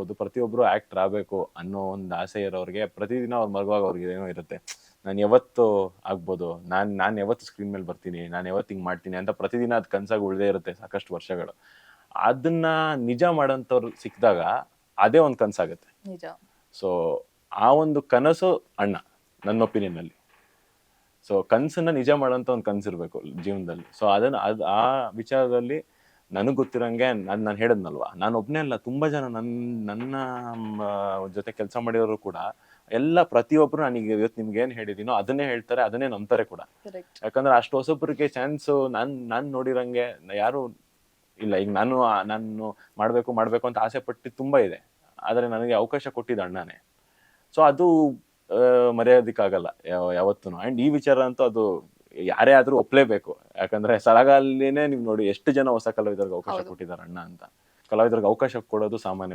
ಆಗ್ಬೋದು, ಪ್ರತಿಯೊಬ್ರು ಆಕ್ಟರ್ ಆಗ್ಬೇಕು ಅನ್ನೋ ಒಂದು ಆಸೆ ಇರೋರಿಗೆ ಪ್ರತಿದಿನ ಅವ್ರು ಮಲಗುವಾಗ ಅವ್ರಿಗೆ ಏನೋ ಇರುತ್ತೆ, ನಾನು ಯಾವತ್ತು ಆಗ್ಬೋದು, ನಾನು ಯಾವತ್ತು ಸ್ಕ್ರೀನ್ ಮೇಲೆ ಬರ್ತೀನಿ, ನಾನು ಯಾವತ್ತು ಹಿಂಗೆ ಮಾಡ್ತೀನಿ ಅಂತ ಪ್ರತಿದಿನ ಅದು ಕನ್ಸಾಗಿ ಉಳ್ದೇ ಇರುತ್ತೆ ಸಾಕಷ್ಟು ವರ್ಷಗಳು. ಅದನ್ನ ನಿಜ ಮಾಡೋಂಥವ್ರು ಸಿಕ್ಕಿದಾಗ ಅದೇ ಒಂದು ಕನ್ಸಾಗುತ್ತೆ. ನಿಜ. ಸೊ ಆ ಒಂದು ಕನಸು ಅಣ್ಣ, ನನ್ನ ಒಪಿನಿಯನ್ ಅಲ್ಲಿ. ಸೊ ಕನ್ಸನ್ನ ನಿಜ ಮಾಡೋಂಥ ಒಂದು ಕನ್ಸಿರ್ಬೇಕು ಜೀವನದಲ್ಲಿ. ಸೊ ಅದನ್ನ ಆ ವಿಚಾರದಲ್ಲಿ ನನಗೆ ಗೊತ್ತಿರಂಗೆ ನಾನು ಹೇಳಿದ್ನಲ್ವಾ, ನಾನು ಒಬ್ಬನೇ ಅಲ್ಲ, ತುಂಬಾ ಜನ ನನ್ನ ಜೊತೆ ಕೆಲಸ ಮಾಡಿರೋರು ಕೂಡ ಎಲ್ಲ ಪ್ರತಿಯೊಬ್ರು ನನಗೆ ಇವತ್ತು ನಿಮ್ಗೆ ಏನ್ ಹೇಳಿದೀನೋ ಅದನ್ನೇ ಹೇಳ್ತಾರೆ, ಅದನ್ನೇ ನಂಬ್ತಾರೆ ಕೂಡ. ಕರೆಕ್ಟ್. ಯಾಕಂದ್ರೆ ಅಷ್ಟು ಹೊಸಬ್ರಿಗೆ ಚಾನ್ಸ್ ನಾನ್ ನೋಡಿರಂಗೆ ಯಾರು ಇಲ್ಲ. ಈಗ ನಾನು ಮಾಡ್ಬೇಕು ಅಂತ ಆಸೆ ಪಟ್ಟು ತುಂಬಾ ಇದೆ, ಆದ್ರೆ ನನಗೆ ಅವಕಾಶ ಕೊಟ್ಟಿದ್ದ ಅಣ್ಣನೇ. ಸೊ ಅದು ಮರೆಯೋದಿಕ್ಕಾಗಲ್ಲ ಯಾವತ್ತೂ. ಅಂಡ್ ಈ ವಿಚಾರ ಅಂತೂ ಅದು ಯಾರೇ ಆದ್ರೂ ಒಪ್ಲೇಬೇಕು. ಯಾಕಂದ್ರೆ ಸಲಗಾಲಿನೇ ನೀವು ನೋಡಿ ಎಷ್ಟು ಜನ ಹೊಸ ಕಲಾವಿದರಿಗೆ ಅವಕಾಶ ಕೊಟ್ಟಿದ್ದಾರೆ ಅಣ್ಣ ಅಂತ. ಕಲಾವಿದರಿಗೆ ಅವಕಾಶ ಕೊಡೋದು ಸಾಮಾನ್ಯ ವಿಷಯ.